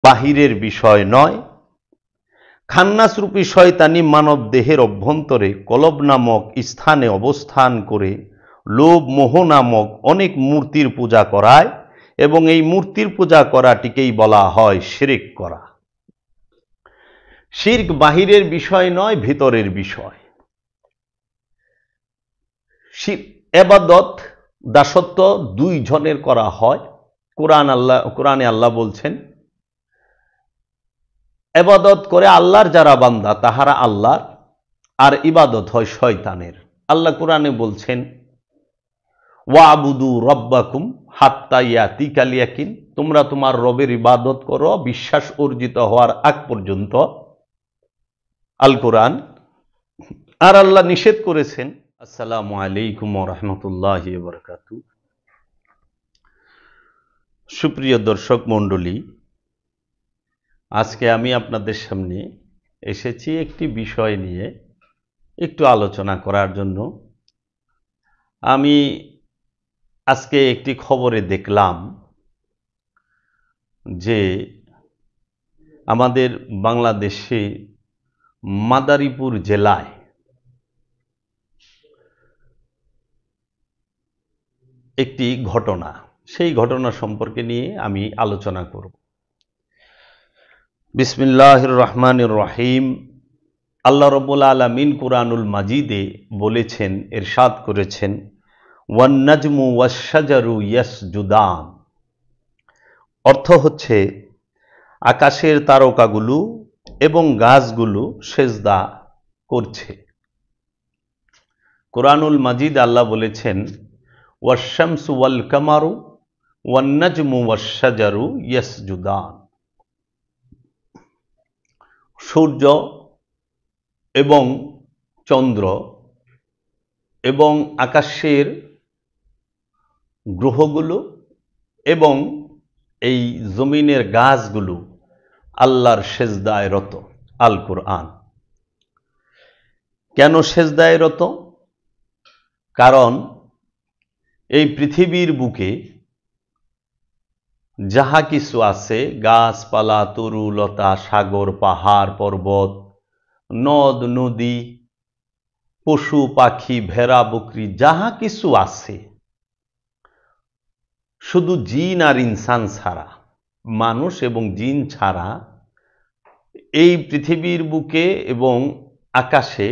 বাহিরের বিষয় নয়। খান্নাসরূপী শয়তানি মানব দেহের অভ্যন্তরে কলব নামক স্থানে অবস্থান করে লোভ মোহ নামক অনেক মূর্তির পূজা করায় এবং এই মূর্তির পূজা করাটিকেই বলা হয় শিরক করা। শিরক বাহিরের বিষয় নয়, ভিতরের বিষয়। ইবাদত দাসত্ব দুই জনের করা হয়। কোরআনে আল্লাহ বলছেন, ইবাদত করে আল্লাহর যারা বান্দা তাহারা আল্লাহর, আর ইবাদত হয় শয়তানের। আল্লাহ কোরআনে বলছেন, ওয়াবুদু রব্বাকুম হাত্তা ইয়াতিকাল ইয়াকিন, তোমরা তোমার রবের ইবাদত করো বিশ্বাস অর্জিত হওয়ার আগ পর্যন্ত। আল কোরআন। আর আল্লাহ নিষেধ করেছেন। আসসালামু আলাইকুম ওয়া রাহমাতুল্লাহি ওয়া বারাকাতুহু। সুপ্রিয় দর্শক মণ্ডলী, আজকে আমি আপনাদের সামনে এসেছি একটি বিষয় নিয়ে একটু আলোচনা করার জন্য। আমি আজকে একটি খবরে দেখলাম যে আমাদের বাংলাদেশে মাদারীপুর জেলায় একটি ঘটনা, সেই ঘটনা সম্পর্কে নিয়ে আমি আলোচনা করব। বিসমিল্লাহির রহমানির রহিম। আল্লাহ রাব্বুল আলামিন কুরআনুল মাজিদে বলেছেন, ইরশাদ করেছেন, ওয়ান নাজমু ওয়াশ শাজারু ইয়াসজুদান। অর্থ হচ্ছে আকাশের তারকাগুলো এবং গাছগুলো সেজদা করছে। কুরআনুল মাজিদ আল্লাহ বলেছেন, ওয়াশ শামসু ওয়াল কামারু ওয়ান নাজমু ওয়াশ শাজারু ইয়াসজুদান। সূর্য এবং চন্দ্র এবং আকাশের গ্রহগুলো এবং এই জমিনের গাছগুলো আল্লাহর সেজদায় রত। আল কোরআন। কেন সেজদায় রত? কারণ এই পৃথিবীর বুকে যাহা কিছু আছে, গাছপালা, তরু লতা, সাগর, পাহাড়, পর্বত, নদ নদী, পশু পাখি, ভেড়া বকরি, যাহা কিছু আছে, শুধু জিন আর ইনসান ছাড়া, মানুষ এবং জিন ছাড়া এই পৃথিবীর বুকে এবং আকাশে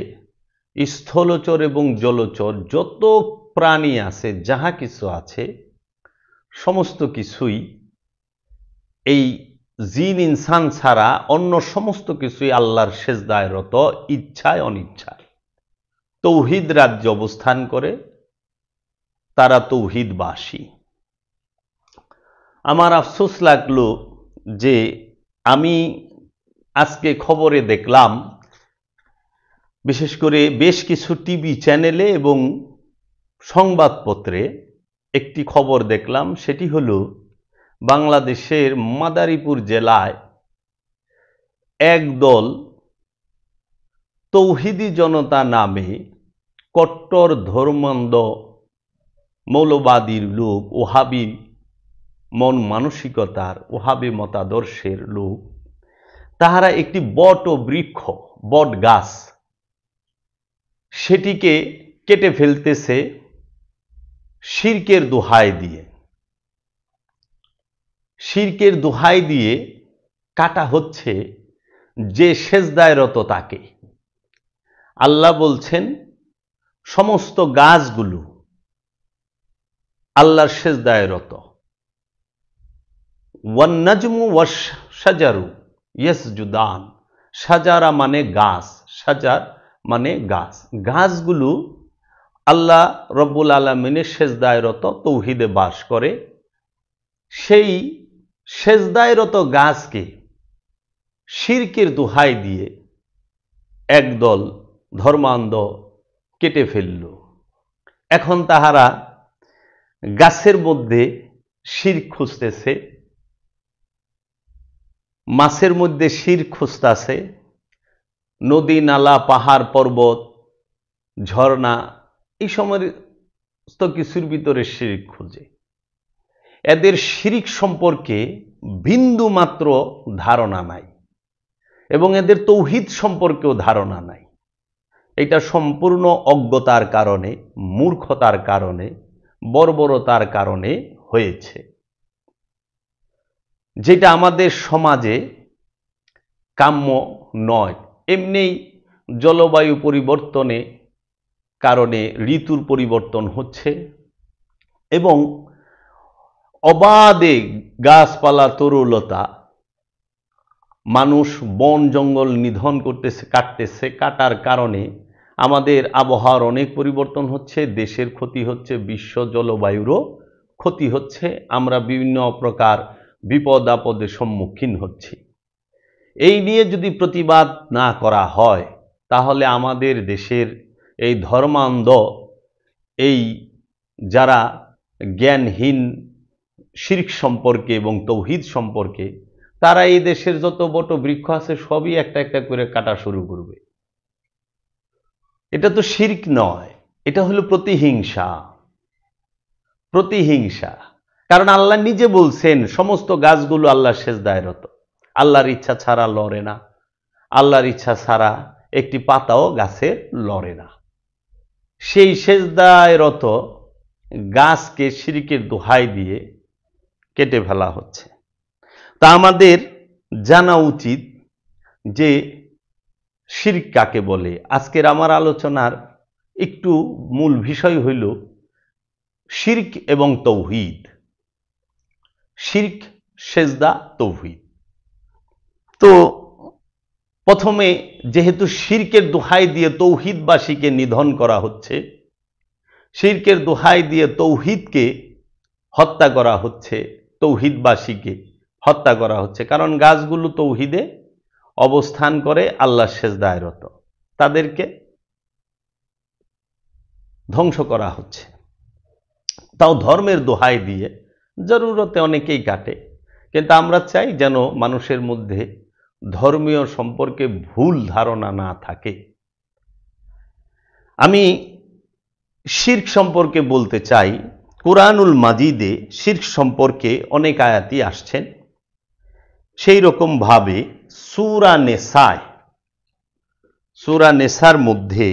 স্থলচর এবং জলচর যত প্রাণী আছে, যাহা কিছু আছে, সমস্ত কিছুই এই জিন ইনসান ছাড়া অন্য সমস্ত কিছুই আল্লাহর সেজদায় রত, ইচ্ছায় অনিচ্ছায়। তৌহিদ রাজ্যে অবস্থান করে, তারা তৌহিদবাসী। আমার আফসোস লাগলো যে আমি আজকে খবরে দেখলাম, বিশেষ করে বেশ কিছু টিভি চ্যানেলে এবং সংবাদপত্রে একটি খবর দেখলাম। সেটি হলো বাংলাদেশের মাদারীপুর জেলায় একদল তৌহিদি জনতা নামে কট্টর ধর্মান্ধ মৌলবাদীর লোক, ওহাবি মন মানসিকতার, ওহাবি মতাদর্শের লোক, তাহারা একটি বট ও বৃক্ষ, বট গাছ, সেটিকে কেটে ফেলতেছে শিরকের দোহাই দিয়ে। শিরকের দোহাই দিয়ে কাটা হচ্ছে যে সেজদায় রত তাকে। আল্লাহ বলছেন, সমস্ত গাছগুলো আল্লাহর সেজদায় রত। One নাজমু wash শাজারু ইয়াসজুদান। শাজারা মানে গাছ, শাজার মানে গাছ। গাছগুলো আল্লাহ রব্বুল আলামিনের সেজদায় রত, তৌহিদে বাস করে। সেই সেজদায় রত গাছকে শিরকের দোহাই দিয়ে একদল ধর্মান্ধ কেটে ফেলল। এখন তাহারা গাছের মধ্যে শিরক খুঁজতেছে, মাছের মধ্যে শিরক খুঁজতেছে, নদী নালা পাহাড় পর্বত ঝর্ণা এই সমস্ত কিছুর ভিতরে শিরক খুঁজে। এদের শিরক সম্পর্কে বিন্দু মাত্র ধারণা নাই এবং এদের তৌহিদ সম্পর্কেও ধারণা নাই। এটা সম্পূর্ণ অজ্ঞতার কারণে, মূর্খতার কারণে, বর্বরতার কারণে হয়েছে, যেটা আমাদের সমাজে কাম্য নয়। এমনি জলবায়ু পরিবর্তনে কারণে ঋতুর পরিবর্তন হচ্ছে এবং অবাধে গাছপালা তরুলতা, মানুষ বন জঙ্গল নিধন করতেছে, কাটার কারণে আমাদের আবহাওয়ার অনেক পরিবর্তন হচ্ছে, দেশের ক্ষতি হচ্ছে, বিশ্ব জলবায়ুরও ক্ষতি হচ্ছে, আমরা বিভিন্ন প্রকার বিপদ আপদের সম্মুখীন হচ্ছি। এই নিয়ে যদি প্রতিবাদ না করা হয় তাহলে আমাদের দেশের এই ধর্মান্ধ, এই যারা জ্ঞানহীন শিরক সম্পর্কে এবং তৌহিদ সম্পর্কে, তারা এই দেশের যত বট বৃক্ষ আছে সবই একটা একটা করে কাটা শুরু করবে। এটা তো শিরক নয়, এটা হলো প্রতিহিংসা। প্রতিহিংসা, কারণ আল্লাহ নিজে বলছেন সমস্ত গাছগুলো আল্লাহর সেজদায় রত, আল্লাহর ইচ্ছা ছাড়া লড়ে না, আল্লাহর ইচ্ছা ছাড়া একটি পাতাও গাছে লড়ে না। সেই সেজদায় রত গাছকে শিরকের দোহাই দিয়ে কেটে ফেলা হচ্ছে। তা আমাদের জানা উচিত যে শিরক কাকে বলে। আজকের আমার আলোচনার একটু মূল বিষয় হইল শিরক এবং তৌহিদ। শিরক, সেজদা, তৌহিদ। তো প্রথমে যেহেতু শিরকের দোহাই দিয়ে তৌহিদবাসীকে নিধন করা হচ্ছে, শিরকের দোহাই দিয়ে তৌহিদকে হত্যা করা হচ্ছে, তৌহিদবাসীকে হত্যা করা হচ্ছে, কারণ গাছগুলো তৌহিদে অবস্থান করে, আল্লাহর সেজদায় রত, তাদেরকে ধ্বংস করা হচ্ছে। তাও ধর্মের দোহাই দিয়ে, জরুরতে অনেকেই কাটে, কিন্তু আমরা চাই যেন মানুষের মধ্যে ধর্মীয় সম্পর্কে ভুল ধারণা না থাকে। আমি শিরক সম্পর্কে বলতে চাই, কুরআনুল মাজিদে শিরক সম্পর্কে অনেক আয়াতই আসছেন। সেই রকম ভাবে সূরা নেসায়, সূরা নেসার মধ্যে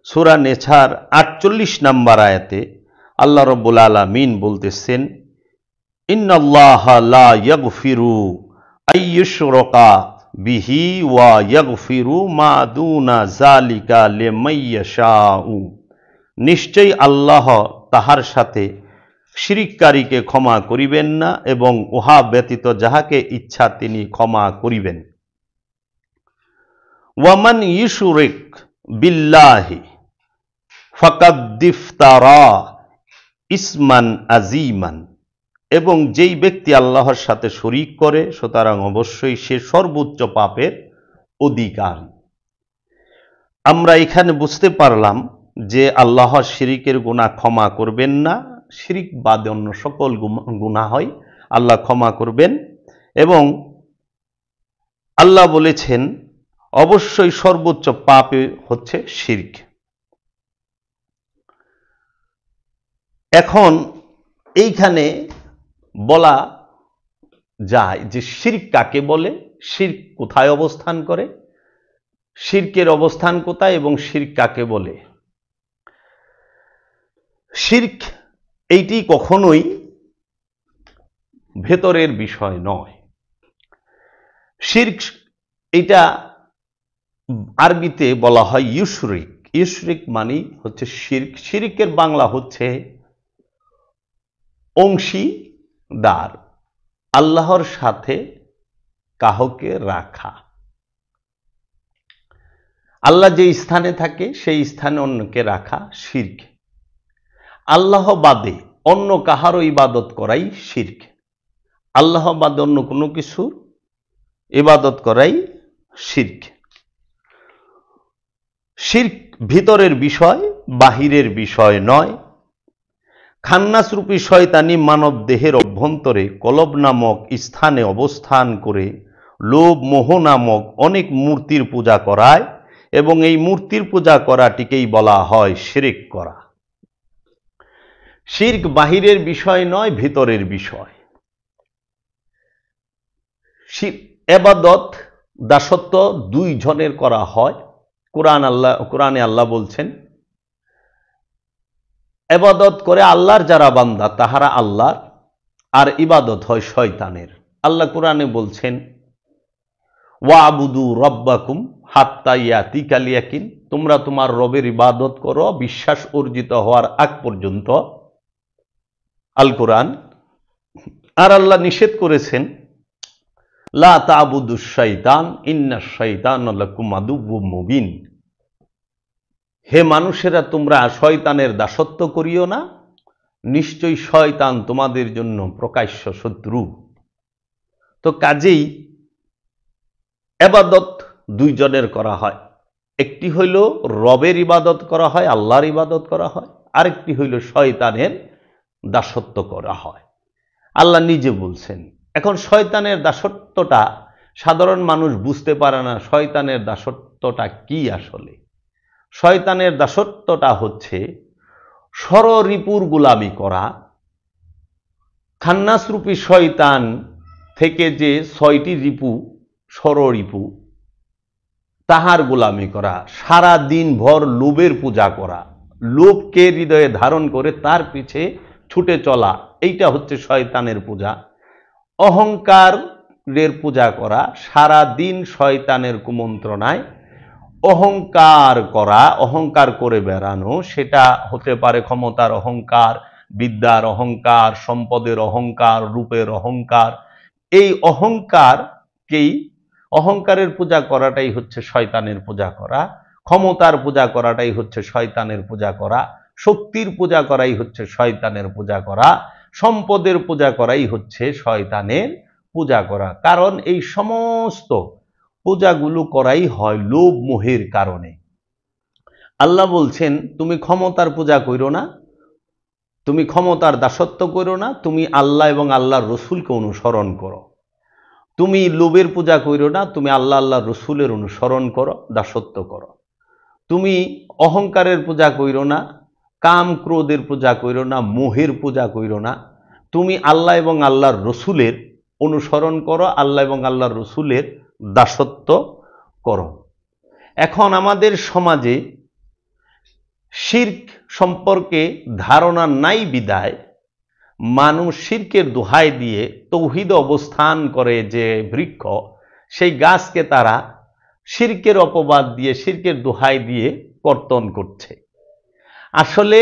সূরা নেসার ৪৮ নম্বর আয়াতে আল্লাহ রাব্বুল আলামিন বলতেছেন, ইন্নাল্লাহা লা ইয়াগফিরু আইয়ুশরাকা বিহি ওয়া ইয়াগফিরু মা দুনা যালিকা লিমান ইয়াশাউ। নিশ্চয়ই আল্লাহ তাহার সাথে শিরিককারীকে ক্ষমা করিবেন না এবং উহা ব্যতীত যাহাকে ইচ্ছা তিনি ক্ষমা করিবেন। ওয়ামান ইউশরিক বিল্লাহি ফাকাদ ইফতারা ইসমান আযীমান। এবং যেই ব্যক্তি আল্লাহর সাথে শরীক করে সুতরাং অবশ্যই সে সর্বোচ্চ পাপের অধিকারী। আমরা এখানে বুঝতে পারলাম যে আল্লাহ শিরিকের গুনাহ ক্ষমা করবেন না, শিরিক বাদে অন্য সকল গুনাহ হয় আল্লাহ ক্ষমা করবেন, এবং আল্লাহ বলেছেন অবশ্যই সর্বোচ্চ পাপে হচ্ছে শিরক। এখন এইখানে বলা যায় যে শিরক কাকে বলে, শিরক কোথায় অবস্থান করে, শিরকের অবস্থান কোথায় এবং শিরক কাকে বলে। শিরক এইটি কখনোই ভেতরের বিষয় নয়। শিরক এটা আরবিতে বলা হয় ইউশরিক। ইউশরিক মানে হচ্ছে শিরক। শিরকের বাংলা হচ্ছে অংশীদার, আল্লাহর সাথে কাহকে রাখা। আল্লাহ যে স্থানে থাকে সেই স্থানে অন্যকে রাখা শিরক। আল্লাহ বাদে অন্য কাহারও ইবাদত করাই শিরক। আল্লাহ বাদে অন্য কোনো কিছু ইবাদত করাই শিরক। শিরক ভিতরের বিষয়, বাহিরের বিষয় নয়। খান্নাস রূপী শয়তানি মানব দেহের অভ্যন্তরে কলব নামক স্থানে অবস্থান করে লোভ মোহ নামক অনেক মূর্তির পূজা করায় এবং এই মূর্তির পূজা করাটিকেই বলা হয় শিরক করা। শিরক বাহিরের বিষয় নয়, ভিতরের বিষয়। ইবাদত দাসত্ব দুই জনের করা হয়। কোরআনে আল্লাহ বলছেন, ইবাদত করে আল্লাহর যারা বান্দা তাহারা আল্লাহর, আর ইবাদত হয় শয়তানের। আল্লাহ কোরআনে বলছেন, ওয়াবুদু রব্বাকুম হাত্তা ইয়াতিকাল ইয়াকিন, তোমরা তোমার রবের ইবাদত করো বিশ্বাস অর্জিত হওয়ার আগ পর্যন্ত। আল কোরআন। আর আল্লাহ নিষেধ করেছেন, লা তা'বুদুশ শাইতান ইন্নাশ শাইতানা লাকুম আদুউম মুবিন, হে মানুষেরা তোমরা শয়তানের দাসত্ব করিও না, নিশ্চয়ই শয়তান তোমাদের জন্য প্রকাশ্য শত্রু। তো কাজেই ইবাদত দুইজনের করা হয়, একটি হইল রবের ইবাদত করা হয়, আল্লাহর ইবাদত করা হয়, আরেকটি হইল শয়তানের দাসত্ব করা হয়। আল্লাহ নিজে বলছেন। এখন শয়তানের দাসত্বটা সাধারণ মানুষ বুঝতে পারে না, শয়তানের দাসত্বটা কি আসলে। শয়তানের দাসত্বটা হচ্ছে ষড়রিপুর গোলামি করা। খান্নাসরূপী শয়তান থেকে যে 6টি রিপু ষড়রিপু, তাহার গোলামি করা, সারা দিন ভর লোভের পূজা করা, লোভকে হৃদয়ে ধারণ করে তার পিছে ছুটে চলা, এইটা হচ্ছে শয়তানের পূজা। অহংকারের পূজা করা, সারা দিন শয়তানের কুমন্ত্রণায় অহংকার করা, অহংকার করে বেড়ানো, সেটা হতে পারে ক্ষমতার অহংকার, বিদ্যার অহংকার, সম্পদের অহংকার, রূপের অহংকার। এই অহংকারের পূজা করাটাই হচ্ছে শয়তানের পূজা করা। ক্ষমতার পূজা করাটাই হচ্ছে শয়তানের পূজা করা। শক্তির পূজা করাই হচ্ছে শয়তানের পূজা করা। সম্পদের পূজা করাই হচ্ছে শয়তানের পূজা করা। কারণ এই সমস্ত পূজাগুলো করাই হয় লোভ মোহের কারণে। আল্লাহ বলছেন, তুমি ক্ষমতার পূজা করো না, তুমি ক্ষমতার দাসত্ব করো না, তুমি আল্লাহ এবং আল্লাহর রসুলকে অনুসরণ করো। তুমি লোভের পূজা করো না, তুমি আল্লাহ আল্লাহর রসুলের অনুসরণ করো, দাসত্ব করো। তুমি অহংকারের পূজা করো না, কাম ক্রোধের পূজা করো না, মোহের পূজা করো না, তুমি আল্লাহ এবং আল্লাহর রসুলের অনুসরণ করো, আল্লাহ এবং আল্লাহর রসুলের দাসত্ব করো। এখন আমাদের সমাজে শিরক সম্পর্কে ধারণা নাই বিদায় মানুষ শিরকের দোহাই দিয়ে তৌহিদ অবস্থান করে যে বৃক্ষ, সেই গাছকে তারা শিরকের অপবাদ দিয়ে, শিরকের দোহাই দিয়ে কর্তন করছে। আসলে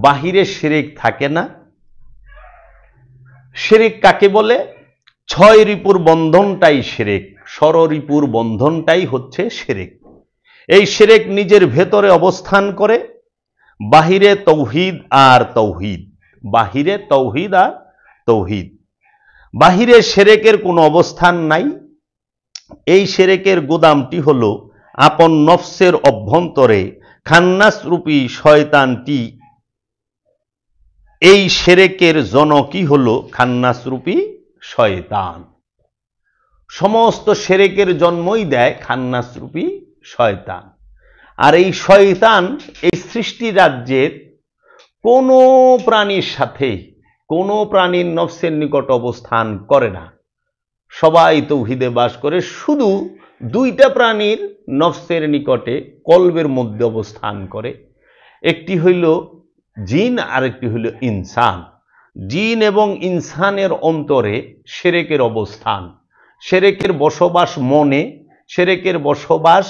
বাহিরে শিরক থাকে না। শিরক কাকে বলে? 6 রিপুর বন্ধনটাই শিরক, ষড়রিপুর বন্ধনটাই হচ্ছে শিরক। এই শিরক নিজের ভেতরে অবস্থান করে, বাহিরে তৌহিদ আর তৌহিদ, বাহিরে তৌহিদ আর তৌহিদ। বাহিরে শিরকের কোনো অবস্থান নাই। এই শিরকের গোদামটি হলো আপন নফসের অভ্যন্তরে খান্নাস রূপী শয়তানটি। এই শিরকের জনকই হলো খান্নাস রূপী শয়তান। সমস্ত শিরকের জন্মই দেয় খান্নাস রূপী শয়তান। আর এই শয়তান এই সৃষ্টি রাজ্যের কোনো প্রাণীর সাথে, কোনো প্রাণীর নফসের নিকট অবস্থান করে না। সবাই তৌহিদে বাস করে, শুধু 2টা প্রাণীর নফসের নিকটে কলবের মধ্যে অবস্থান করে। একটি হইল জিন আর একটি হইল ইনসান। জিন এবং ইনসানের অন্তরে শিরকের অবস্থান। শিরকের বসবাস মনে, শিরকের বসবাস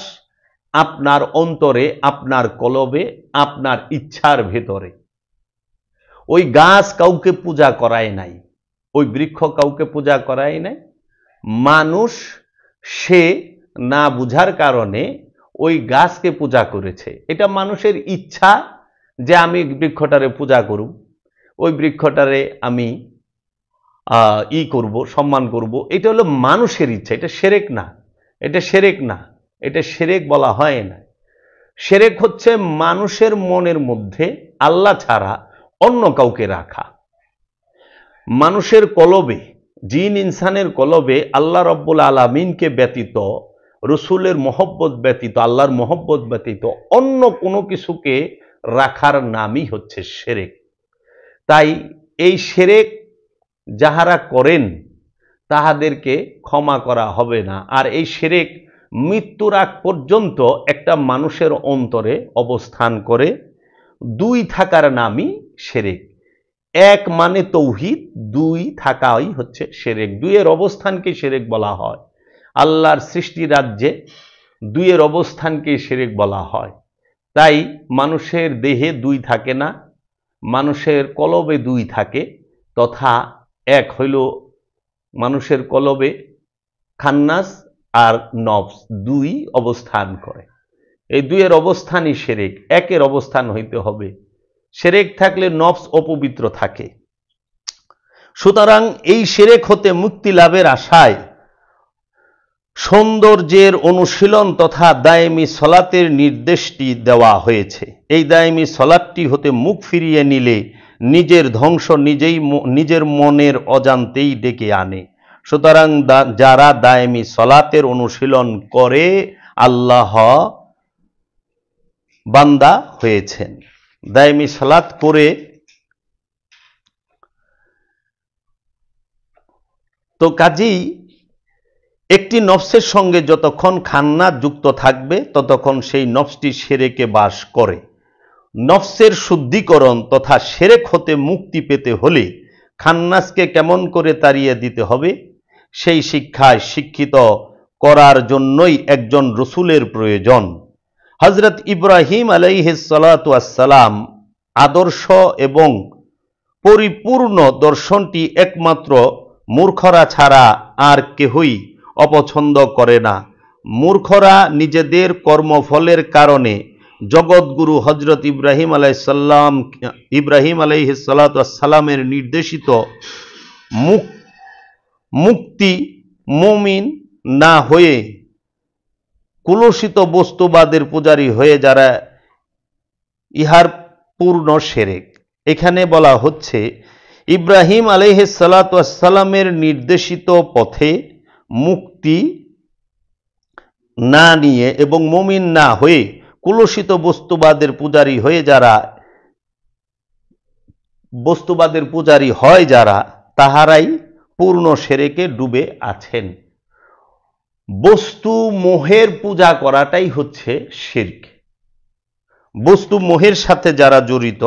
আপনার অন্তরে, আপনার কলবে, আপনার ইচ্ছার ভেতরে। ওই গাছ কাউকে পূজা করায় নাই, ওই বৃক্ষ কাউকে পূজা করায় নাই। মানুষ সে না বুঝার কারণে ওই গাছকে পূজা করেছে। এটা মানুষের ইচ্ছা যে আমি বৃক্ষটারে পূজা করব, ওই বৃক্ষটারে আমি করব, সম্মান করব। এটা হলো মানুষের ইচ্ছা, এটা শিরক না, এটা শিরক না, এটা শিরক বলা হয় না। শিরক হচ্ছে মানুষের মনের মধ্যে আল্লাহ ছাড়া অন্য কাউকে রাখা। মানুষের কলবে, জিন ইনসানের কলবে আল্লাহ রব্বুল আলামিনকে ব্যতীত, রসুলের মহব্বত ব্যতীত, আল্লাহর মহব্বত ব্যতীত অন্য কোনো কিছুকে রাখার নামই হচ্ছে শিরক। তাই এই শিরক যাহারা করেন তাহাদেরকে ক্ষমা করা হবে না। আর এই শিরক মৃত্যুর আগ পর্যন্ত একটা মানুষের অন্তরে অবস্থান করে। দুই থাকার নামই শিরক। এক মানে তৌহিদ, দুই থাকাই হচ্ছে শিরক। দুইয়ের অবস্থানকে শিরক বলা হয়। আল্লাহর সৃষ্টি রাজ্যে দুইয়ের অবস্থানকে শিরক বলা হয়। তাই মানুষের দেহে দুই থাকে না, মানুষের কলবে দুই থাকে। তথা এক হইল মানুষের কলবে খান্নাস আর নফস, দুই অবস্থান করে। এই দুইয়ের অবস্থানই শিরক। একের অবস্থান হইতে হবে। শিরক থাকলে নফস অপবিত্র থাকে। সুতরাং এই শিরক হতে মুক্তি লাভের আশায় সৌন্দর্যের অনুশীলন তথা দায়েমি সলাতের নির্দেশটি দেওয়া হয়েছে। এই দায়েমি সলাতটি হতে মুখ ফিরিয়ে নিলে নিজের ধ্বংস নিজের মনের অজান্তেই ডেকে আনে। সুতরাং যারা দায়েমি সলাতের অনুশীলন করে আল্লাহ বান্দা হয়েছেন। দায়েমি সালাত করে তো কাজেই একটি নফসের সঙ্গে যতক্ষণ খান্নাত যুক্ত থাকবে ততক্ষণ সেই নফসটি শিরকে বাস করে। নফসের শুদ্ধিকরণ তথা শিরক হতে মুক্তি পেতে হলে খান্নাসকে কেমন করে তাড়িয়ে দিতে হবে সেই শিক্ষায় শিক্ষিত করার জন্যই একজন রসুলের প্রয়োজন। হযরত ইব্রাহিম আলাইহিস সালাতু ওয়াস সালাম আদর্শ এবং পরিপূর্ণ দর্শনটি একমাত্র মূর্খরা ছাড়া আর কেহই অপছন্দ করে না। মূর্খরা নিজেদের কর্মফলের কারণে জগৎগুরু হযরত ইব্রাহিম আলাইহিস সালাতু ওয়াস সালামের নির্দেশিত মুক্তি মুমিন না হয়ে কুলসিত বস্তুবাদের পূজারী হয়ে যারা ইহার পূর্ণ শিরক। এখানে বলা হচ্ছে ইব্রাহিম আলাইহিস সালাতু ওয়াস সালামের নির্দেশিত পথে মুক্তি না নিয়ে এবং মুমিন না হয়ে কুলসিত বস্তুবাদের পূজারী হয়ে যারা বস্তুবাদের পূজারী হয় যারা তাহারাই পূর্ণ শিরকে ডুবে আছেন। বস্তু মোহের পূজা করাটাই হচ্ছে শিরক। বস্তু মোহের সাথে যারা জড়িত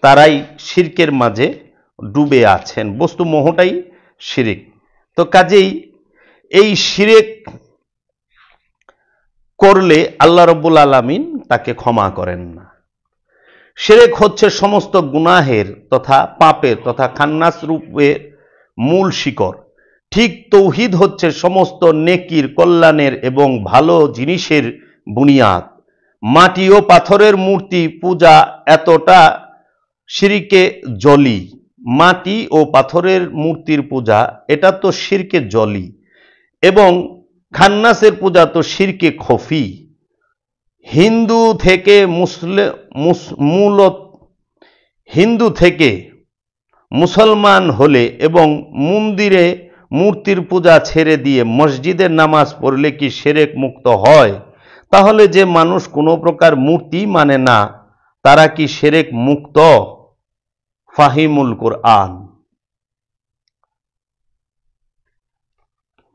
তারাই শিরকের মাঝে ডুবে আছেন। বস্তু মোহটাই শিরক। তো কাজেই এই শিরক করলে আল্লাহ রাব্বুল আলামিন তাকে ক্ষমা করেন না। শিরক হচ্ছে সমস্ত গুনাহের তথা পাপের তথা খান্নাস রূপের মূল শিকড়। ঠিক তৌহিদ হচ্ছে সমস্ত নেকির, কল্যাণের এবং ভালো জিনিসের বুনিয়াদ। মাটি ও পাথরের মূর্তি পূজা এতটা শিরকে জলি। মাটি ও পাথরের মূর্তির পূজা এটা তো শিরকে জলি এবং খান্নাসের পূজা তো শিরকে খফি। হিন্দু থেকে মুসলমান হলে এবং মন্দিরে মূর্তির পূজা ছেড়ে দিয়ে মসজিদে নামাজ পড়লে কি শিরক মুক্ত হয়? তাহলে যে মানুষ কোনো প্রকার মূর্তি মানে না তারা কি শিরক মুক্ত? ফাহিমুল কুরআন।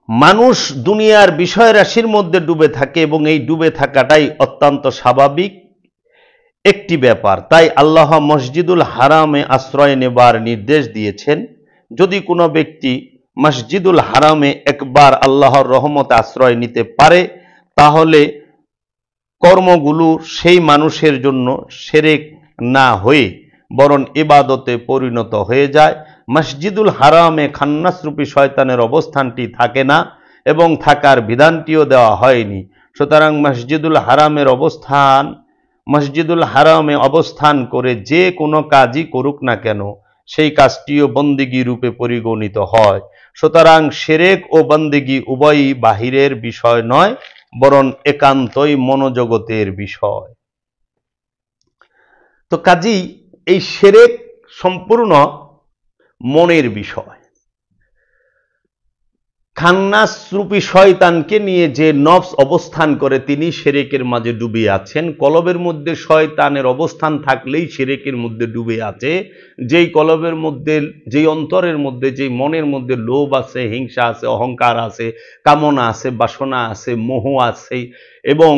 মানুষ দুনিয়ার বিষয় রাশির মধ্যে ডুবে থাকে এবং এই ডুবে থাকাটাই অত্যন্ত স্বাভাবিক একটি ব্যাপার। তাই আল্লাহ মসজিদুল হারামে আশ্রয় নেবার নির্দেশ দিয়েছেন। যদি কোনো ব্যক্তি মসজিদুল হারামে একবার আল্লাহর রহমতে আশ্রয় নিতে পারে তাহলে কর্মগুলো সেই মানুষের জন্য শিরক না হয়ে বরং ইবাদতে পরিণত হয়ে যায়। মসজিদুল হারামে খান্নাসরূপী শয়তানের অবস্থানটি থাকে না এবং থাকার বিধানটিও দেওয়া হয়নি। সুতরাং মসজিদুল হারামে অবস্থান করে যে কোনো কাজই করুক না কেন সেই কাজটিও বন্দেগী রূপে পরিগণিত হয়। সুতরাং শিরক ও বন্দেগী উভয়ই বাহিরের বিষয় নয় বরং একান্তই মনোজগতের বিষয়। তো কাজেই এই শিরক সম্পূর্ণ মনের বিষয়। খান্নাস রূপী শয়তানকে নিয়ে যে নফস অবস্থান করে তিনি শিরকের মাঝে ডুবে আছেন। কলবের মধ্যে শয়তানের অবস্থান থাকলেই শিরকের মধ্যে ডুবে আছে। যেই কলবের মধ্যে, যেই অন্তরের মধ্যে, যেই মনের মধ্যে লোভ আছে, হিংসা আছে, অহংকার আছে, কামনা আছে, বাসনা আছে, মোহ আছে এবং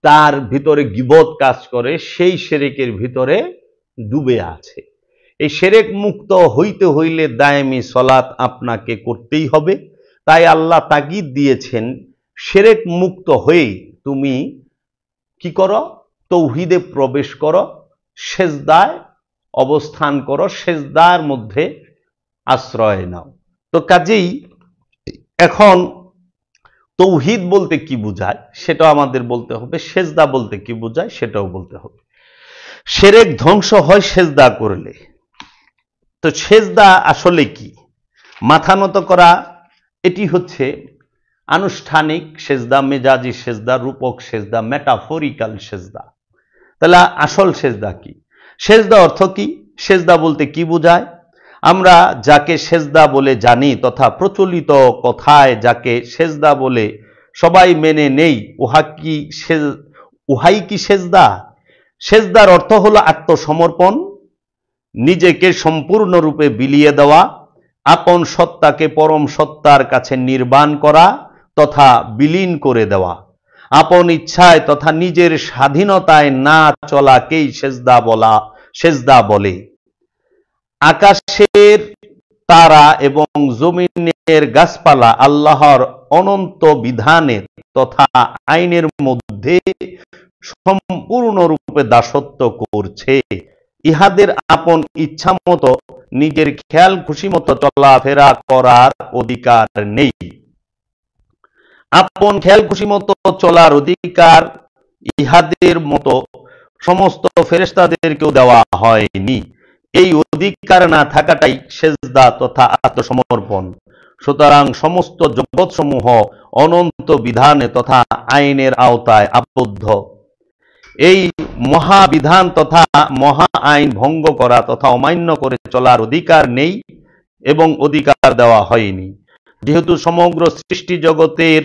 তার ভিতরে গীবত কাজ করে, সেই শিরকের ভিতরে ডুবে আছে। এই শিরক মুক্ত হইতে হইলে দায়েমি সালাত আপনাকে করতেই হবে। তাই আল্লাহ তাগিদ দিয়েছেন, শিরক মুক্ত হয়ে তুমি কি করো? তৌহিদে প্রবেশ করো, সেজদায় অবস্থান করো, সেজদার মধ্যে আশ্রয় নাও। তো কাজেই এখন তৌহিদ বলতে কি বোঝায় সেটাও আমাদের বলতে হবে, সেজদা বলতে কি বোঝায় সেটাও বলতে হবে। শিরক ধ্বংস হয় সেজদা করলে। তো সেজদা আসলে কি? মাথা নত করা, এটি হচ্ছে আনুষ্ঠানিক সেজদা, মেজাজি সেজদা, রূপক সেজদা, মেটাফরিক্যাল সেজদা। তাহলে আসল সেজদা কি? সেজদা অর্থ কি? সেজদা বলতে কি বোঝায়? আমরা যাকে সেজদা বলে জানি তথা প্রচলিত কথায় যাকে সেজদা বলে সবাই মেনে নেই, উহাই কি সেজদা? সেজদার অর্থ হলো আত্মসমর্পণ, নিজেকে সম্পূর্ণরূপে বিলিয়ে দেওয়া, আপন সত্তাকে পরম সত্তার কাছে নির্বাণ করা তথা বিলীন করে দেওয়া, আপন ইচ্ছায় তথা নিজের স্বাধীনতায় না চলাকেই সেজদা বলে। আকাশের তারা এবং জমিনের গাছপালা আল্লাহর অনন্ত বিধানের তথা আইনের মধ্যে সম্পূর্ণরূপে দাসত্ব করছে। ইহাদের আপন ইচ্ছা মতো নিজের খেয়াল খুশি মতো চলাফেরা করার অধিকার নেই। আপন খেয়াল খুশি মতো চলার অধিকার ইহাদের মতো সমস্ত ফেরেশতাদেরকেও দেওয়া হয়নি। এই অধিকার না থাকাটাই সেজদা তথা আত্মসমর্পণ। সুতরাং সমস্ত জগৎসমূহ অনন্ত বিধানে তথা আইনের আওতায় আবদ্ধ। এই মহাবিধান তথা মহা আইন ভঙ্গ করা তথা অমান্য করে চলার অধিকার নেই এবং অধিকার দেওয়া হয়নি। যেহেতু সমগ্র সৃষ্টি জগতের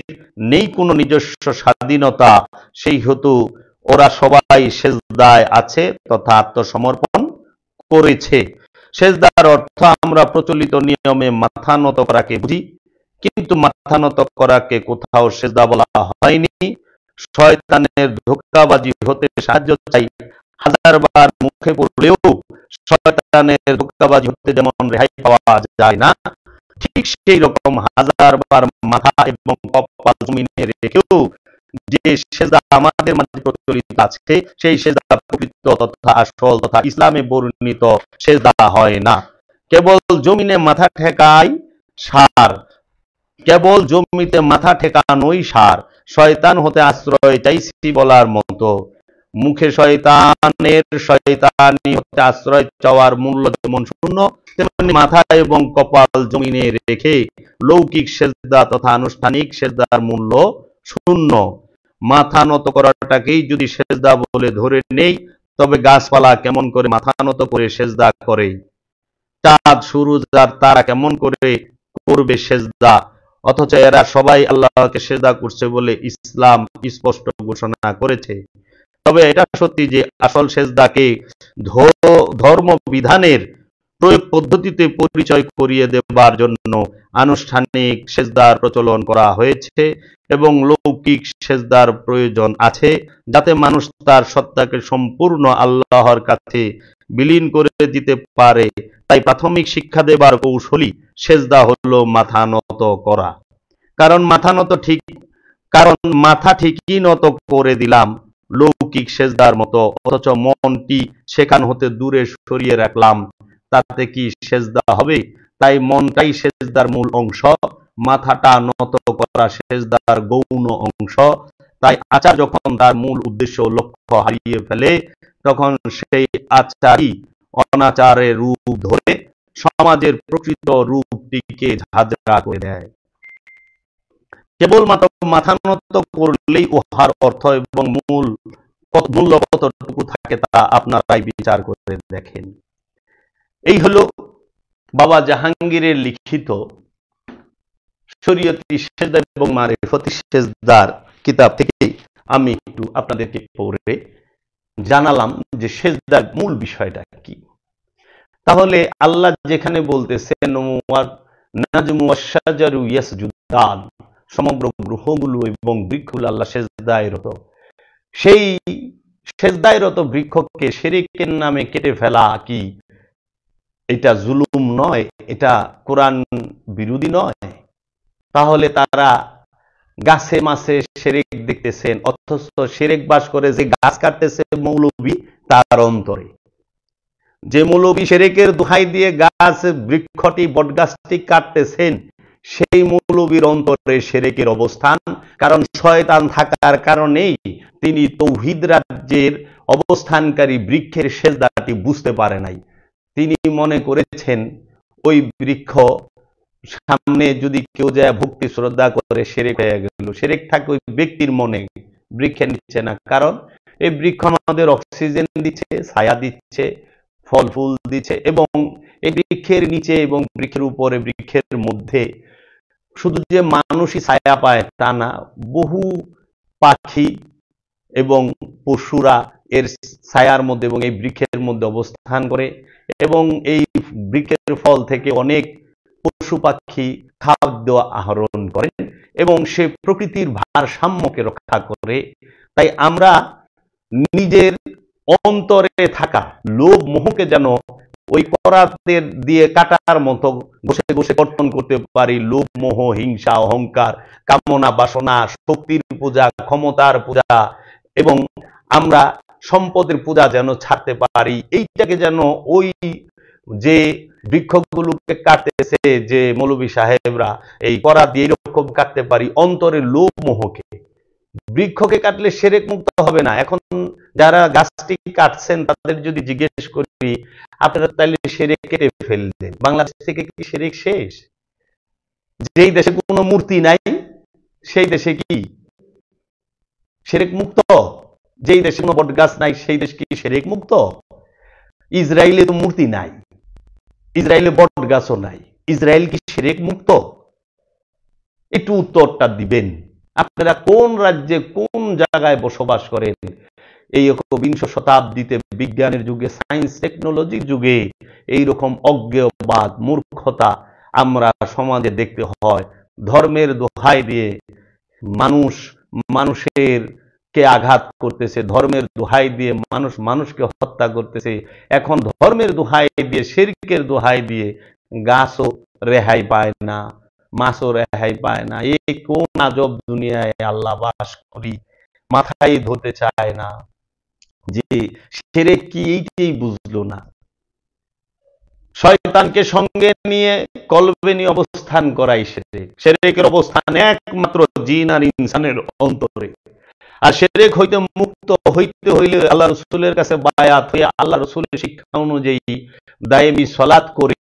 নেই কোনো নিজস্ব স্বাধীনতা, সেই হেতু ওরা সবাই সেজদায় আছে তথা আত্মসমর্পণ করেছে। সেজদার অর্থ আমরা প্রচলিত নিয়মে মাথা নত করাকে বুঝি, কিন্তু মাথা নত করাকে কোথাও সেজদা বলা হয়নি। শয়তানের ধোঁকাবাজি হতে সাহায্য চাই, হাজারবার মুখে পড়লেও শয়তানের ধোঁকাবাজি হতে যেমন রেহাই পাওয়া যায় না, ঠিক সেই রকম হাজারবার মাথা এবং কপাল জমিনে রেখেও যে সেজদা আমাদের মাঝে প্রচলিত আছে, সেই সেজদা প্রকৃত তথা আসল তথা ইসলামে বর্ণিত সেজদা হয় না। কেবল জমিনে মাথা ঠেকাই সার, কেবল জমিতে মাথা ঠেকানোই সার। শয়তান হতে আশ্রয় চাইছি বলার মতো। মুখে শয়তানি হতে আশ্রয় চাওয়ার মূল্য যেমন শূন্য, তেমনি মাথা এবং কপাল জমিনে রেখে লৌকিক সেজদা তথা আনুষ্ঠানিক সেজদার মূল্য শূন্য। মাথা নত করাটাকেই যদি সেজদা বলে ধরে নেই, তবে গাছপালা কেমন করে মাথা নত করে সেজদা করে? চাঁদ, সূরজ আর তারা কেমন করে করবে সেজদা? অথচ এরা সবাই আল্লাহকে সেজদা করছে বলে ইসলাম স্পষ্ট ঘোষণা করেছে। তবে এটা সত্যি যে আসল সেজদাকে ধর্ম বিধানের প্রয়োগ পদ্ধতিতে পরিচয় করিয়ে দেবার জন্য আনুষ্ঠানিক সেজদার প্রচলন করা হয়েছে এবং লৌকিক সেজদার প্রয়োজন আছে, যাতে মানুষ তার সত্তাকে সম্পূর্ণ আল্লাহর কাছে বিলীন করে দিতে পারে। তাই প্রাথমিক শিক্ষা দেবার কৌশলী সেজদা হলো মাথা নত করা। কারণ মাথা ঠিকই নত করে দিলাম লৌকিক সেজদার মতো, অথচ মনটি সেখান হতে দূরে সরিয়ে রাখলাম, তাতে কি সেজদা হবে? তাই মনটাই সেজদার মূল অংশ, মাথাটা নত করা সেজদার গৌণ অংশ। তাই আচার যখন তার মূল উদ্দেশ্য লক্ষ্য হারিয়ে ফেলে, তখন সেই আচারই অনাচারের রূপ ধরে সমাজের প্রকৃত রূপটিকে ঝাঁঝরা করে দেয়। কেবলমাত্র মাথা নত করলেই উহার অর্থ এবং মূল্য কতটুকু থাকে তা আপনারাই বিচার করে দেখেন। এই হলো বাবা জাহাঙ্গীরের লিখিত শরীয়তি সেজদা এবং মারিফতি সেজদার কিতাব থেকে আমি একটু আপনাদেরকে পড়ে জানালাম যে সেজদার মূল বিষয়টা কি। তাহলে আল্লাহ যেখানে বলতেছেন নাজমু ওয়াশ-শাজারু ইয়াসজুদান, সমগ্র গ্রহগুলো এবং বৃক্ষগুলো আল্লাহ সেজদায় রত, সেই সেজদায় রত বৃক্ষকে শিরকের নামে কেটে ফেলা কি এটা জুলুম নয়? এটা কোরআন বিরোধী নয়? তাহলে তারা গাছে মাছে শিরক দেখতেছেন, অথচ শিরক বাস করে যে গাছ কাটতেছে মৌলবী তার অন্তরে। যে মৌলবী শিরকের দোহাই দিয়ে গাছ বৃক্ষটি বটগাছটি কাটতেছেন, সেই মৌলবীর অন্তরে শিরকের অবস্থান। কারণ শয়তান থাকার কারণেই তিনি তৌহিদ রাজ্যের অবস্থানকারী বৃক্ষের সেজদাটি বুঝতে পারে নাই। তিনি মনে করেছেন ওই বৃক্ষ সামনে যদি কেউ যায় ভক্তি শ্রদ্ধা করে শিরক হয়ে গেল। শিরক থাকে ওই ব্যক্তির মনে, বৃক্ষের নিচ্ছে না। কারণ এই বৃক্ষ আমাদের অক্সিজেন দিচ্ছে, ছায়া দিচ্ছে, ফল ফুল দিচ্ছে, এবং এই বৃক্ষের নিচে এবং বৃক্ষের উপরে বৃক্ষের মধ্যে শুধু যে মানুষই ছায়া পায় তা না, বহু পাখি এবং পশুরা এর ছায়ার মধ্যে এবং এই বৃক্ষের মধ্যে অবস্থান করে, এবং এই বৃক্ষের ফল থেকে অনেক পশু পাখি খাদ্য আহরণ করেন এবং সে প্রকৃতির ভারসাম্যকে রক্ষা করে। তাই আমরা নিজের অন্তরে থাকা লোভ মোহকে যেন ওই করাতের দিয়ে কাটার মতো বসে বসে কর্তন করতে পারি। লোভ মোহ, হিংসা, অহংকার, কামনা বাসনা, শক্তির পূজা, ক্ষমতার পূজা এবং আমরা সম্পদের পূজা যেন ছাড়তে পারি। এইটাকে যেন ওই যে বৃক্ষগুলোকে কাটতেছে যে মৌলবী সাহেবরা এই করা দিয়ে এরকম কাটতে পারি অন্তরের লোভ মোহকে। বৃক্ষকে কাটলে শিরক মুক্ত হবে না। এখন যারা গাছটি কাটছেন তাদের যদি জিজ্ঞেস করি আপনারা তাহলে শিরক কেটে ফেললেন, বাংলাদেশ থেকে কি শিরক শেষ? যেই দেশে কোনো মূর্তি নাই সেই দেশে কি শিরক মুক্ত? যেই দেশে কোনো বট গাছ নাই সেই দেশ কি শিরক মুক্ত? ইসরায়েলে তো মূর্তি নাই, ইসরায়েলে বট গাছও নাই, ইসরায়েল কি শিরক মুক্ত? একটু উত্তরটা দিবেন। আপনারা কোন রাজ্যে কোন জায়গায় বসবাস করেন? এই বিংশ শতাব্দীতে বিজ্ঞানের যুগে, সায়েন্স টেকনোলজির যুগে এইরকম অজ্ঞেয়বাদ, মূর্খতা আমরা সমাজে দেখতে হয়। ধর্মের দোহাই দিয়ে মানুষের কে আঘাত করতেছে, ধর্মের দোহাই দিয়ে মানুষ মানুষকে হত্যা করতেছে। এখন ধর্মের দোহাই দিয়ে, শিরকের দোহাই দিয়ে গাছও রেহাই পায় না, মাছও রেহাই পায় না। এই কোন আজব দুনিয়ায় আল্লাহ বাস করি, মাথায় ধরতে চায় না যে শিরক কি, এইটাই বুঝলো না। শয়তানকে সঙ্গে নিয়ে কলবে নিয়ে অবস্থান করাই শিরক। শিরকের অবস্থান একমাত্র জিন আর ইনসানের অন্তরে। আর শিরক হইতে মুক্ত হইতে হইলে আল্লাহ রসুলের কাছে বায়াত হয়ে আল্লাহ রসুলের শিক্ষা অনুযায়ী দায়েমি সালাত করে,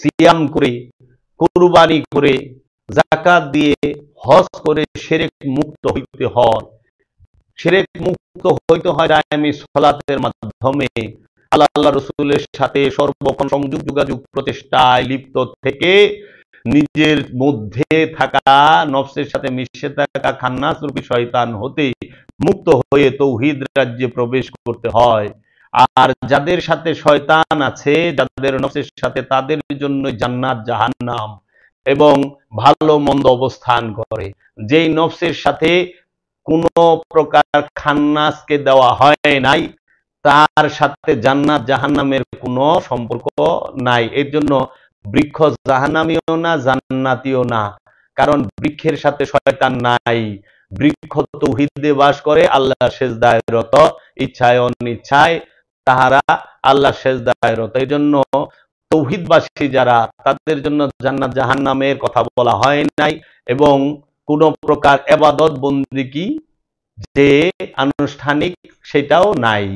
সিয়াম করে, কুরবানি করে, যাকাত দিয়ে, হজ করে শিরক মুক্ত হইতে হয়। শিরক মুক্ত হইতে হয় দায়েমি সালাতের মাধ্যমে। আল্লাহ রসুলের সাথে সর্বক্ষণ সংযোগ যোগাযোগ প্রচেষ্টায় লিপ্ত থেকে নিজের মধ্যে থাকা নফসের সাথে মিশে থাকা খান্নাস রূপী শয়তান হতে মুক্ত হয়ে তৌহিদ রাজ্যে প্রবেশ করতে হয়। আর যাদের সাথে শয়তান আছে, যাদের নফসের সাথে, তাদের জন্য জান্নাত জাহান্নাম এবং ভালো মন্দ অবস্থান করে। যেই নফসের সাথে কোনো প্রকার খান্নাসকে দেওয়া হয় নাই, তার সাথে জান্নাত জাহান্নামের কোনো সম্পর্ক নাই। এর জন্য বৃক্ষ জাহান্নামীও না, জান্নাতীয় না। কারণ বৃক্ষের সাথে শয়তান নাই। বৃক্ষ তৌহিদে বাস করে, আল্লাহ সেজদায় রত, ইচ্ছায় অনিচ্ছায় তাহারা আল্লাহ সেজদায় রত। এই জন্য তৌহিদবাসী যারা, তাদের জন্য জান্নাত জাহান্নামের কথা বলা হয় নাই, এবং কোন প্রকার ইবাদত বন্দেগী যে আনুষ্ঠানিক সেটাও নাই।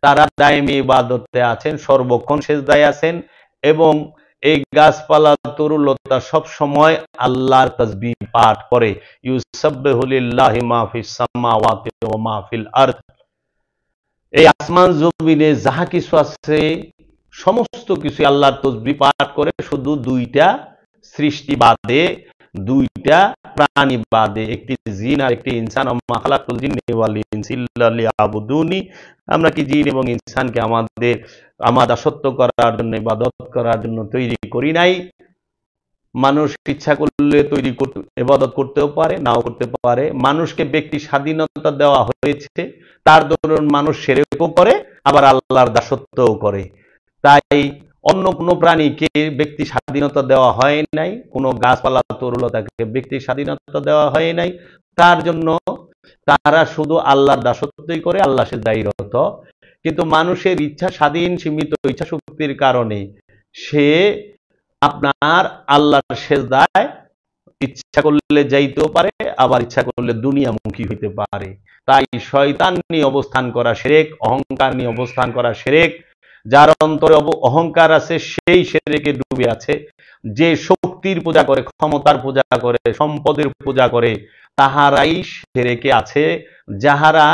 তারা দায়েমি ইবাদতে আছেন, সর্বক্ষণ সেজদায় আছেন, এবং এই গাছপালা তরুলতা সব সময় আল্লাহর তাসবিহ পাঠ করে। ইউসাব্বিহু লিল্লাহি মা ফিস সামাওয়াতি ওয়া মা ফিল আরদ। এই আসমান জমিনে যাহা কিছু আছে সমস্ত কিছু আল্লাহর তাসবিহ পাঠ করে, শুধু দুইটা সৃষ্টি বাদে। দুইটা প্রাণী বাদে, একটি জিন আর একটি ইনসান। আমরা কি জিন এবং ইনসানকে আমার দাসত্ব করার জন্য, ইবাদত করার জন্য তৈরি করি নাই? মানুষ ইচ্ছা করলে তৈরি করতে, ইবাদত করতেও পারে, নাও করতে পারে। মানুষকে ব্যক্তি স্বাধীনতা দেওয়া হয়েছে, তার দরুন মানুষ শিরকও করে, আবার আল্লাহর দাসত্বও করে। তাই অন্য কোনো প্রাণীকে ব্যক্তি স্বাধীনতা দেওয়া হয় নাই, কোনো গাছপালা তরুলতাকে ব্যক্তি স্বাধীনতা দেওয়া হয় নাই। তার জন্য তারা শুধু আল্লাহর দাসত্বই করে, আল্লাহ সিজদায়রত। কিন্তু মানুষের ইচ্ছা, স্বাধীন সীমিত ইচ্ছা শক্তির কারণে সে আপনার আল্লাহর সেজদায় ইচ্ছা করলে যাইতেও পারে, আবার ইচ্ছা করলে দুনিয়ামুখী হইতে পারে। তাই শয়তান নিয়ে অবস্থান করা শিরক, অহংকার নিয়ে অবস্থান করা শিরক। যার অন্তরে অহংকার আছে সেই শিরকে ডুবে আছে। যে শক্তির পূজা করে, ক্ষমতার পূজা করে, সম্পদের পূজা করে, তাহারাই শিরকে আছে। যাহারা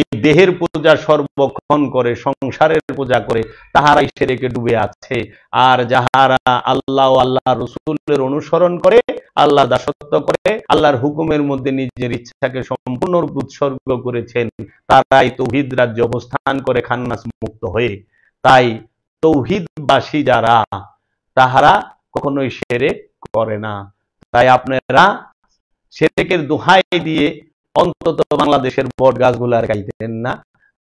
এই দেহের পূজা সর্বক্ষণ করে, সংসারের পূজা করে, তাহারাই শিরকে ডুবে আছে। আর যাহারা আল্লাহ ও আল্লাহ রসুলের অনুসরণ করে, আল্লাহ দাসত্ব করে, আল্লাহর হুকুমের মধ্যে নিজের ইচ্ছাকে সম্পূর্ণরূপে উৎসর্গ করেছেন, তারাই তৌহিদ রাজ্যে অবস্থান করে খান্নাস মুক্ত হয়ে। তাই তৌহিদবাসী যারা, তাহারা কখনোই শিরক করে না। তাই আপনারা শিরকের দোহাই দিয়ে অন্তত বাংলাদেশের বট গাছগুলার গাইতেন না।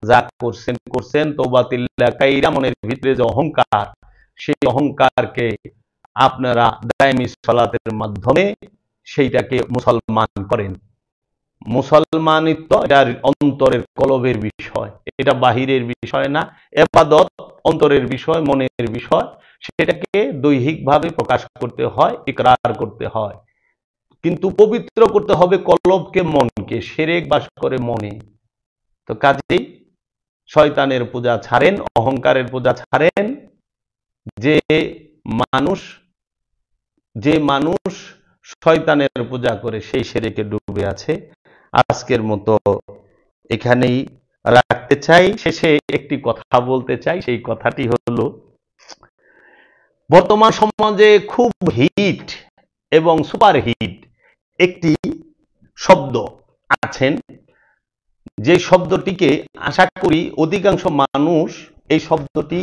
যা করছেন করছেন, তওবাতিল্লাহ কাইরা মনের ভিতরে যে অহংকার, সেই অহংকারকে আপনারা দায়মি সালাতের মাধ্যমে সেইটাকে মুসলমান করেন। মুসলমানিত্ব এটার অন্তরের কলবের বিষয়, এটা বাহিরের বিষয় না। ইবাদত অন্তরের বিষয়, মনের বিষয়। সেটাকে দৈহিকভাবে প্রকাশ করতে হয়, ইকরার করতে হয়, কিন্তু পবিত্র করতে হবে কলবকে, মনকে। শিরক বাস করে মনে। তো কাজেই শয়তানের পূজা ছাড়েন, অহংকারের পূজা ছাড়েন। যে মানুষ শয়তানের পূজা করে সেই শিরকে ডুবে আছে। আজকের মতো এখানেই রাখতে চাই। শেষে একটি কথা বলতে চাই, সেই কথাটি হলো, বর্তমান সমাজে খুব হিট এবং সুপারহিট একটি শব্দ আছেন, যে শব্দটিকে আশা করি অধিকাংশ মানুষ এই শব্দটি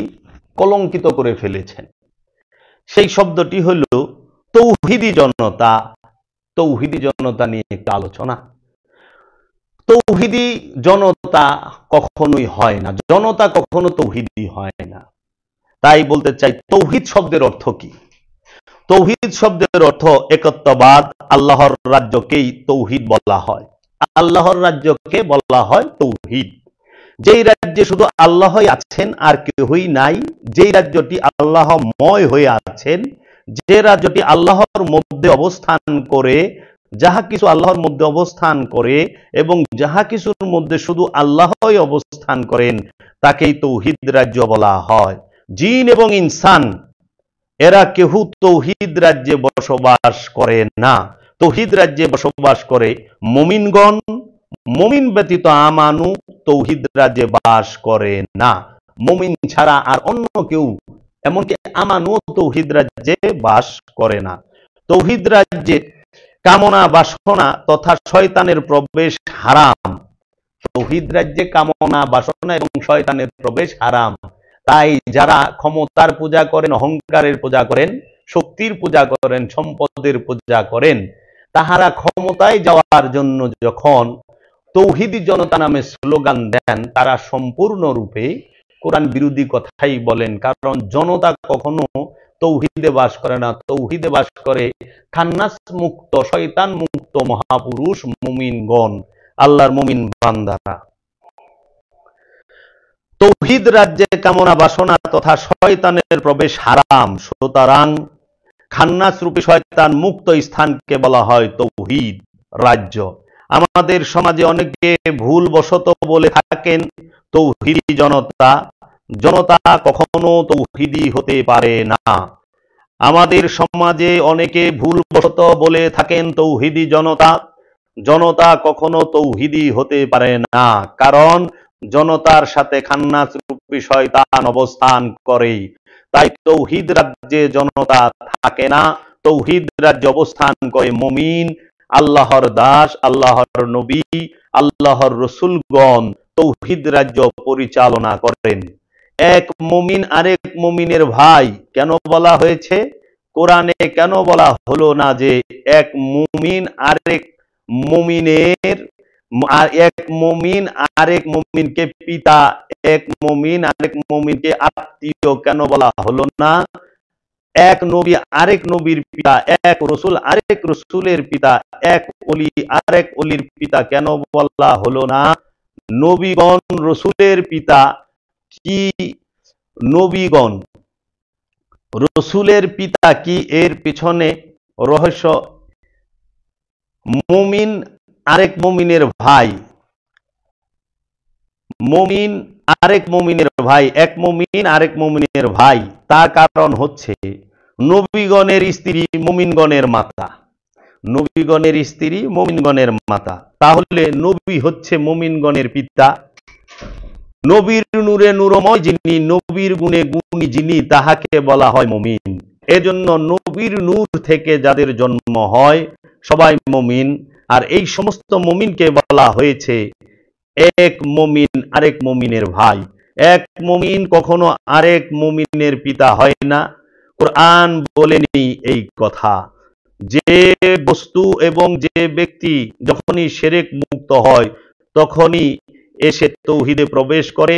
কলঙ্কিত করে ফেলেছেন। সেই শব্দটি হলো তৌহিদি জনতা। তৌহিদি জনতা নিয়ে একটু আলোচনা। তৌহিদি জনতা কখনোই হয় না, জনতা কখনো তৌহিদি হয় না। তাই বলতে চাই, তৌহিদ শব্দের অর্থ কি? তৌহিদ শব্দের অর্থ একত্ববাদ। আল্লাহর রাজ্যকেই তৌহিদ বলা হয়। আল্লাহর রাজ্যকে বলা হয় তৌহিদ। যেই রাজ্যে শুধু আল্লাহই আছেন, আর কেউই নাই, যেই রাজ্যটি আল্লাহময় হয়ে আছেন, যে রাজ্যটি আল্লাহর মধ্যে অবস্থান করে, যাহা কিছু আল্লাহর মধ্যে অবস্থান করে এবং যাহা কিছুর মধ্যে শুধু আল্লাহই অবস্থান করেন, তাকেই তৌহিদ রাজ্য বলা হয়। জিন এবং ইনসান এরা কেউ তৌহিদ রাজ্যে বসবাস করে না। তৌহিদ রাজ্যে বসবাস করে মুমিনগণ। মুমিন ব্যতীত আমানু তৌহিদ রাজ্যে বাস করে না। মুমিন ছাড়া আর অন্য কেউ, এমনকি আমানু, তৌহিদ রাজ্যে বাস করে না। তৌহিদ রাজ্যে কামনা বাসনা তথা শয়তানের প্রবেশ হারাম। তৌহিদ রাজ্যে কামনা বাসনা এবং শয়তানের প্রবেশ হারাম। তাই যারা ক্ষমতার পূজা করেন, অহংকারের পূজা করেন, শক্তির পূজা করেন, সম্পদের পূজা করেন, তাহারা ক্ষমতায় যাওয়ার জন্য যখন তৌহিদি জনতা নামে স্লোগান দেন, তারা সম্পূর্ণরূপে কোরআন বিরোধী কথাই বলেন। কারণ জনতা কখনো তৌহিদে বাস করে না। তৌহিদে বাস করে খান্নাস মুক্ত, শয়তান মুক্ত মহাপুরুষ মুমিনগণ, আল্লাহর মুমিন বান্দারা। তৌহিদ রাজ্যে কামনা বাসনা তথা শয়তানের প্রবেশ হারাম। সুতরাং খান্নাস রূপী শয়তান মুক্ত স্থানকে বলা হয় তৌহিদ রাজ্য। আমাদের সমাজে অনেকে ভুলবশত বলে থাকেন তৌহিদি জনতা। জনতা কখনো তৌহিদি হতে পারে না। আমাদের সমাজে অনেকে ভুলবশত বলে থাকেন তৌহিদি জনতা। জনতা কখনো তৌহিদি হতে পারে না, কারণ জনতার সাথে খান্নাস রূপী শয়তান অবস্থান করে। তাই তৌহিদ রাজ্যে জনতা থাকে না, তৌহিদ রাজ্যে অবস্থান করে মুমিন, আল্লাহর দাস, আল্লাহর নবী, আল্লাহর রসুলগণ তৌহিদ রাজ্য পরিচালনা করেন। এক মুমিন আরেক মুমিনের ভাই কেন বলা হয়েছে? কোরআনে কেন বলা হলো না যে এক মুমিন আরেক মুমিনের এক মুমিন আরেক মুমিনকে পিতা, এক মুমিন আরেক মুমিনকে আত্মীয় কেন বলা হলো না? এক নবী আরেক নবীর পিতা, এক রসুল আরেক রসুলের পিতা, এক অলি আরেক অলির পিতা কেন বলা হলো না? নবীগণ রসুলের পিতা কি? নবীগণ রসুলের পিতা কি? এর পিছনে রহস্য। মুমিন আরেক মুমিনের ভাই, মুমিন আরেক মুমিনের ভাই, এক মুমিন আরেক মুমিনের ভাই, তার কারণ হচ্ছে নবীগণের স্ত্রী মুমিনগণের মাতা, নবীগণের স্ত্রী মুমিনগণের মাতা। তাহলে নবী হচ্ছে মুমিনগণের পিতা। নবীর নূরে নূরময় যিনি, নবীর গুণে গুণী যিনি, তাহাকে বলা হয় মুমিন। এজন্য নবীর নূর থেকে যাদের জন্ম হয় সবাই মুমিন। আর এই সমস্ত মুমিনকে বলা হয়েছে এক মুমিন আরেক মুমিনের ভাই। এক মুমিন কখনো আরেক মুমিনের পিতা হয় না। কোরআন বলেনি এই কথা। যে বস্তু এবং যে ব্যক্তি যখনই শিরক মুক্ত হয় তখনই এসে তৌহিদে প্রবেশ করে।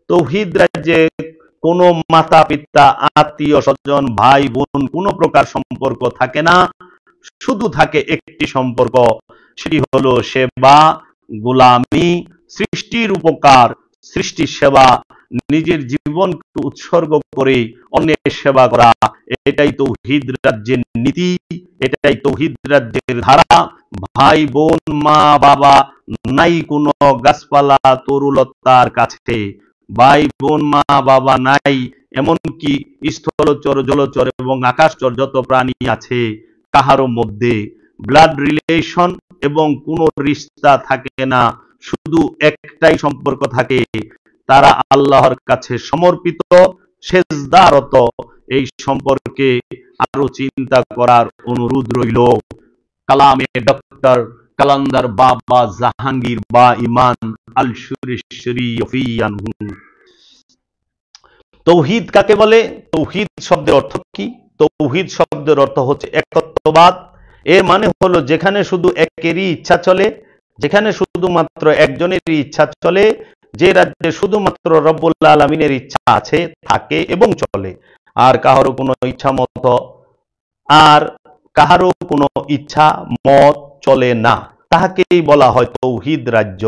তৌহিদ রাজ্যে কোনো মাতা পিতা, আত্মীয় স্বজন, ভাই বোন কোনো প্রকার সম্পর্ক থাকে না। শুধু থাকে একটি সম্পর্ক, সেটি হলো সেবা, গোলামি, সৃষ্টির উপকার, সৃষ্টি সেবা, নিজের জীবনকে উৎসর্গ করে অন্যের সেবা করা। এটাই তৌহিদ রাজ্যের নীতি, এটাই তৌহিদ রাজ্যের ধারা। ভাই বোন, মা বাবা নাই কোনো গাছপালা তরুলতার কাছে, ভাই বোন মা বাবা নাই এমনকি স্থলচর, জলচর এবং আকাশচর যত প্রাণী আছে কাহারও মধ্যে ব্লাড রিলেশন এবং কোনো রিশতা থাকে না। শুধু একটাই সম্পর্ক থাকে, তারা আল্লাহর কাছে সমর্পিত, সেজদারত। এই সম্পর্কে আরো চিন্তা করার অনুরোধ রইল। কালামে ডক্টর কালান্দার বাবা জাহাঙ্গীর বা ইমান আল শরীফি আনহু। তৌহিদ কাকে বলে? তৌহিদ শব্দের অর্থ কি? তৌহিদ শব্দের অর্থ হচ্ছে একত্ববাদ। এর মানে হলো যেখানে শুধু একেরই ইচ্ছা চলে, যেখানে শুধুমাত্র একজনেরই ইচ্ছা চলে, যে রাজ্যে শুধুমাত্র রব্বুল আলামিনের ইচ্ছা আছে, থাকে এবং চলে, আর কাহারও কোনো ইচ্ছা মত আর কাহারও কোনো ইচ্ছা মত চলে না, তাহাকেই বলা হয় তৌহিদ রাজ্য।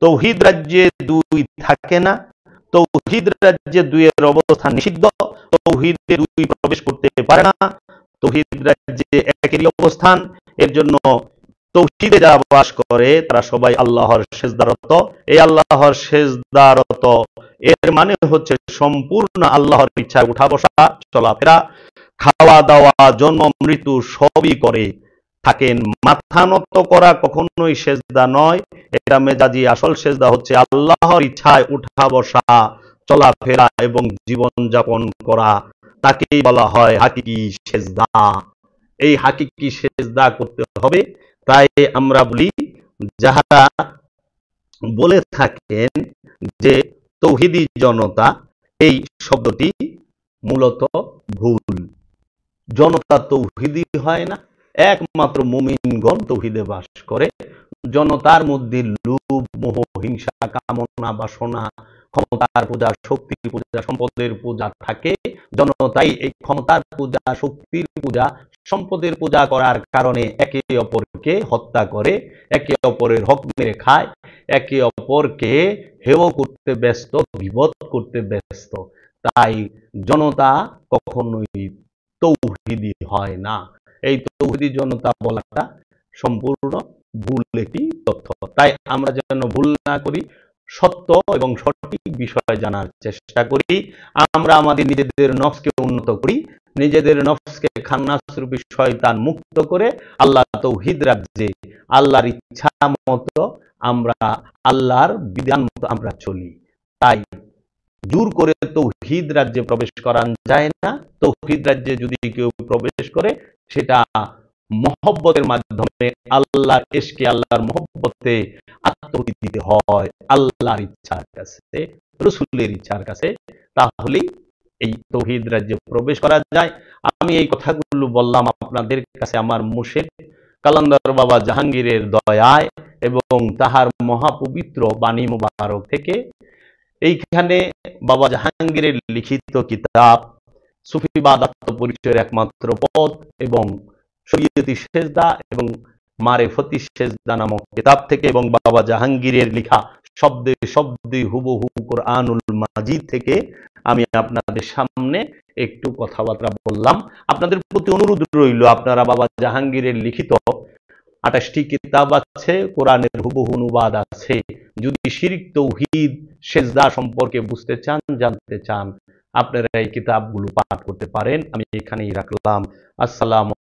তৌহিদ রাজ্যে দুই থাকে না, তৌহিদ রাজ্যে দুইয়ের অবস্থান নিষিদ্ধ, তৌহিদে দুই প্রবেশ করতে পারে না। তৌহিদ রাজ্যে একেরই অবস্থান। এর জন্য তৌহিদে যারা বাস করে তারা সবাই আল্লাহর সেজদারত। এই আল্লাহর সেজদারত এর মানে হচ্ছে সম্পূর্ণ আল্লাহর ইচ্ছায় উঠা বসা, চলাফেরা, খাওয়া দাওয়া, জন্ম মৃত্যু সবই করে থাকেন। মাথা নত করা কখনোই সেজদা নয়, এটা মেজাজি। আসল সেজদা হচ্ছে আল্লাহর ইচ্ছায় উঠা বসা, চলাফেরা এবং জীবন যাপন করা। তাকেই বলা হয় হাকিকি সেজদা। এই হাকিকি সেজদা করতে হবে। তাই আমরা বলি, যারা বলে থাকেন যে তৌহিদি জনতা, এই শব্দটি মূলত ভুল। জনতা তৌহিদি হয় না, একমাত্র মুমিনগণ তৌহিদে বাস করে। জনতার মধ্যে লোভ, মোহ, হিংসা, কামনা, বাসনা, ক্ষমতার পূজা, শক্তির পূজা, সম্পদের পূজা থাকে। জনতাই এই ক্ষমতার পূজা, শক্তির পূজা, সম্পদের পূজা করার কারণে একে অপরকে হত্যা করে, একে অপরের হক মেরে খায়, একে অপরকে হেয় করতে ব্যস্ত, গীবত করতে ব্যস্ত। তাই জনতা কখনোই তৌহিদি হয় না। এই তৌহিদি জনতা বলাটা সম্পূর্ণ ভুল একটি তথ্য। তাই আমরা যেন ভুল না করি, সত্য এবং সঠিক বিষয় জানার চেষ্টা করি। আমরা আমাদের নিজেদের নফসকে উন্নত করি, নিজেদের নফসকে খান্নাসরূপী শয়তান মুক্ত করে আল্লাহ তৌহিদ রাজ্যে আল্লাহর ইচ্ছা মতো আমরা, আল্লাহর বিধান মতো আমরা চলি। তাই জোর করে তৌহিদ রাজ্যে প্রবেশ করান যায় না। তৌহিদ রাজ্যে যদি কেউ প্রবেশ করে সেটা মহব্বতের মাধ্যমে, আল্লাহর ইশকে, আল্লাহর মহব্বতে আত্মহতি দিতে হয় আল্লাহর ইচ্ছার কাছে, রসুলের ইচ্ছার কাছে, তাহলেই এই তৌহিদ রাজ্যে প্রবেশ করা যায়। আমি এই কথাগুলো বললাম আপনাদের কাছে আমার মুর্শিদ কালান্দার বাবা জাহাঙ্গীরের দয়ায় এবং তাহার মহাপবিত্র বাণী মুবারক থেকে। এইখানে বাবা জাহাঙ্গীরের লিখিত কিতাব সুফিবাদ আত্মপরিচয়ের একমাত্র পথ এবং শরীয়তি সেজদা এবং মারেফতি সেজদা নামক কিতাব থেকে এবং বাবা জাহাঙ্গীরের লেখা শব্দে শব্দে হুবহু কোরআনুল মাজিদ থেকে আমি আপনাদের সামনে একটু কথাবার্তা বললাম। আপনাদের প্রতি অনুরোধ রইল, আপনারা বাবা জাহাঙ্গীরের লিখিত 28টি কিতাব আছে, কোরআনের হুবহু অনুবাদ আছে, যদি শিরক তৌহিদ সেজদা সম্পর্কে বুঝতে চান, জানতে চান, আপনারা এই কিতাবগুলো পাঠ করতে পারেন। আমি এখানেই রাখলাম। আসসালামু